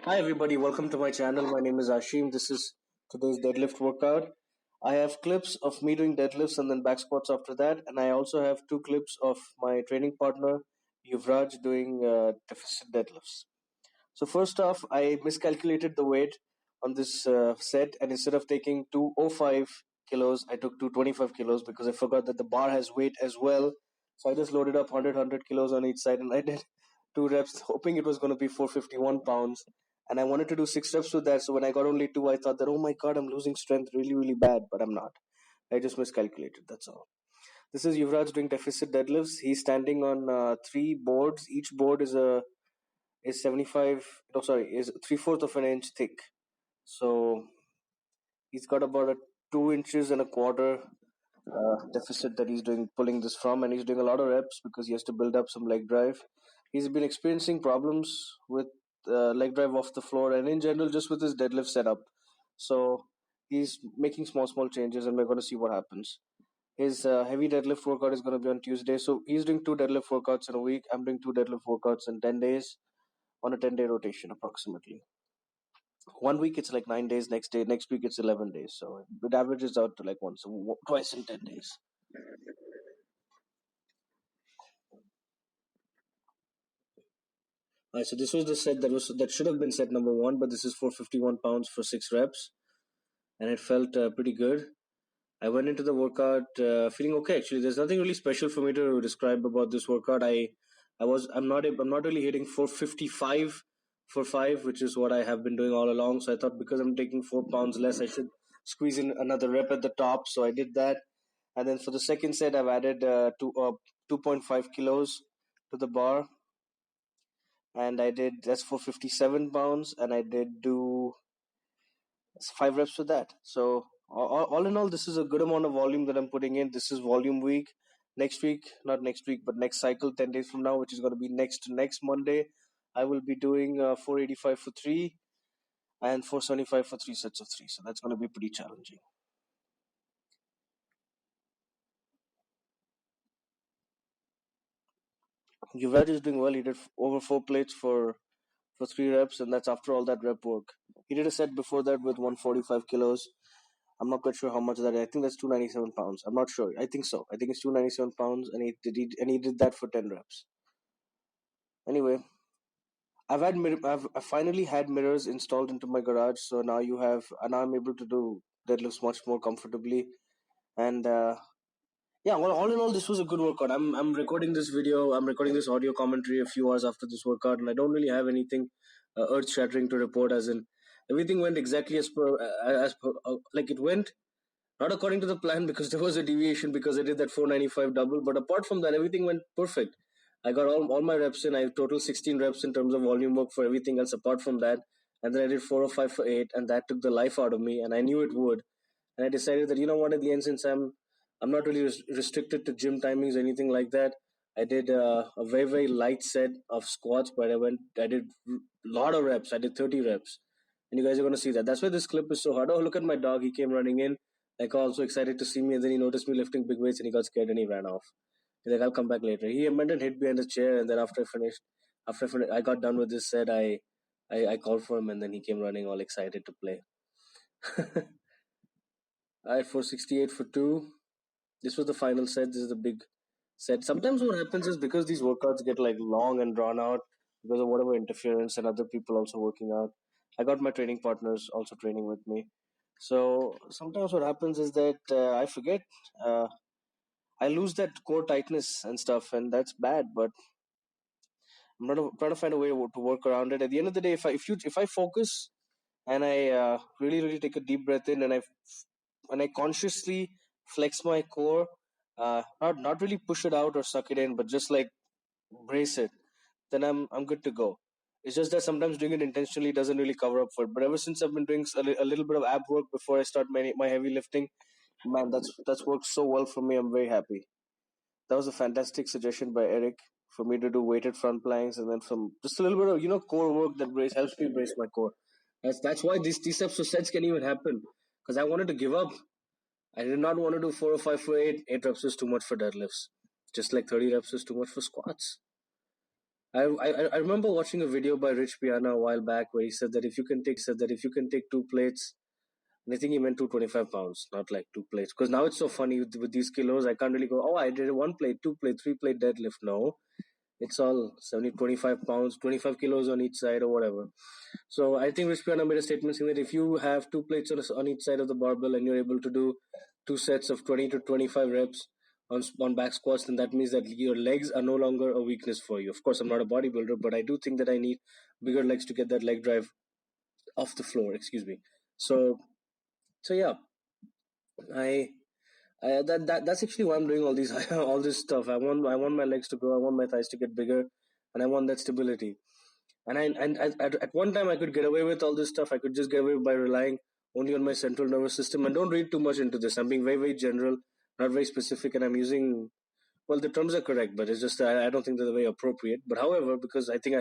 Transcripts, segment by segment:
Hi everybody, welcome to my channel. My name is Ashim. This is today's deadlift workout. I have clips of me doing deadlifts and then back squats after that, and I also have two clips of my training partner Yuvraj doing deficit deadlifts. So first off, I miscalculated the weight on this set, and instead of taking 205 kilos, I took 225 kilos because I forgot that the bar has weight as well. So I just loaded up 100 kilos on each side, and I did two reps, hoping it was going to be 451 pounds. And I wanted to do six reps with that. So when I got only two, I thought that, oh my god, I'm losing strength really, really bad, but I'm not. I just miscalculated. That's all. This is Yuvraj doing deficit deadlifts. He's standing on three boards. Each board is 75. No, sorry, is three-fourth of an inch thick. So he's got about a 2 inches and a quarter deficit that he's doing pulling this from, and he's doing a lot of reps because he has to build up some leg drive. He's been experiencing problems with leg drive off the floor and in general just with his deadlift setup. So he's making small changes, and we're going to see what happens. His heavy deadlift workout is going to be on Tuesday, so he's doing two deadlift workouts in a week. I'm doing two deadlift workouts in 10 days on a 10-day rotation approximately. One week it's like 9 days, next week it's 11 days, so it averages out to like twice in 10 days. So this was the set that should have been set number one, but this is for 51 pounds for six reps, and it felt pretty good. I went into the workout feeling okay. Actually, there's nothing really special for me to describe about this workout. I'm not really hitting 455 for five, which is what I have been doing all along. So I thought because I'm taking 4 pounds less, I should squeeze in another rep at the top. So I did that, and then for the second set, I've added 2.5 kilos to the bar, and I did that's for 57 pounds, and I did do five reps with that. So all in all, this is a good amount of volume that I'm putting in. This is volume week. Next week, not next week, but next cycle, 10 days from now, which is going to be next Monday, I will be doing 485 for three and 475 for three sets of three. So that's going to be pretty challenging. Yuvraj is doing well. He did over four plates for three reps, and that's after all that rep work. He did a set before that with 145 kilos. I'm not quite sure how much that is. I think that's 297 pounds. I'm not sure. I think so. I think it's 297 pounds, and he did that for 10 reps. Anyway, I finally had mirrors installed into my garage, so now I'm able to do deadlifts much more comfortably. And yeah, all in all, this was a good workout. I'm recording this video. I'm recording this audio commentary a few hours after this workout, and I don't really have anything earth shattering to report. As in, everything went exactly as per like it went. Not according to the plan because there was a deviation because I did that 495 double. But apart from that, everything went perfect. I got all my reps in. I total 16 reps in terms of volume work for everything else apart from that. And then I did 405 for 8, and that took the life out of me. And I knew it would. And I decided that, you know what, at the end, since I'm not really restricted to gym timings or anything like that, I did a very, very light set of squats, but I did a lot of reps. I did 30 reps. And you guys are going to see that. That's why this clip is so hard. Oh, look at my dog. He came running in like also excited to see me, and then he noticed me lifting big weights, and he got scared and he ran off. He's like, "I'll come back later." He went and hid behind the chair, and then I got done with this set. I called for him, and then he came running all excited to play. I had 468 for two. This was the final set. This is the big set. Sometimes what happens is because these workouts get like long and drawn out because of whatever interference and other people also working out. I got my training partners also training with me. So sometimes what happens is that I forget. Uh, I lose that core tightness and stuff, and that's bad. But trying to find a way to work around it. At the end of the day, if I focus and I really take a deep breath in, and I consciously flex my core, not really push it out or suck it in, but just like brace it, then I'm good to go. It's just that sometimes doing it intentionally doesn't really cover up for it. But ever since I've been doing a little bit of ab work before I start my heavy lifting, man, that's worked so well for me. I'm very happy. That was a fantastic suggestion by Eric for me to do weighted front planks and then from just a little bit of core work that helps me brace my core. That's why these types of sets can even happen because I wanted to give up. I did not want to do 4 or 5 for 8. 8 reps is too much for deadlifts. Just like 30 reps is too much for squats. I remember watching a video by Rich Piana a while back where he said that if you can take two plates, and I think he meant 225 pounds, not like two plates. Because now it's so funny with these kilos, I can't really go, oh, I did one plate, two plate, three plate deadlift. No, it's all 70, 25 pounds, 25 kilos on each side or whatever. So I think Rich Piana made a statement saying that if you have two plates on each side of the barbell and you're able to do two sets of 20 to 25 reps on back squats, then that means that your legs are no longer a weakness for you. Of course, I'm not a bodybuilder, but I do think that I need bigger legs to get that leg drive off the floor. Excuse me. So yeah, I that's actually why I'm doing all these all this stuff. I want my legs to grow. I want my thighs to get bigger, and I want that stability. At one time I could get away with all this stuff. I could just get away by relying only on my central nervous system. And don't read too much into this. I'm being very very general, not very specific, and I'm using, well, the terms are correct, but it's just I don't think they're very appropriate. But however, because I think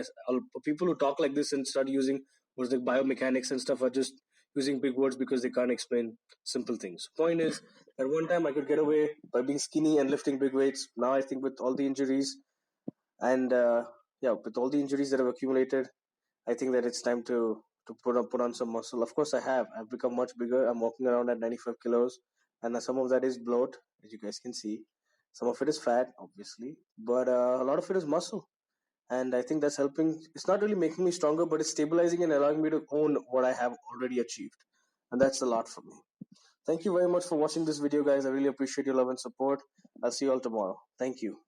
people who talk like this and start using words like biomechanics and stuff are just using big words because they can't explain simple things. Point is, at one time I could get away by being skinny and lifting big weights. Now I think with all the injuries and with all the injuries that have accumulated, I think that it's time to put on some muscle. Of course, I have. I've become much bigger. I'm walking around at 95 kilos, and some of that is bloat, as you guys can see. Some of it is fat, obviously, but a lot of it is muscle, and I think that's helping. It's not really making me stronger, but it's stabilizing and allowing me to own what I have already achieved, and that's a lot for me. Thank you very much for watching this video, guys. I really appreciate your love and support. I'll see you all tomorrow. Thank you.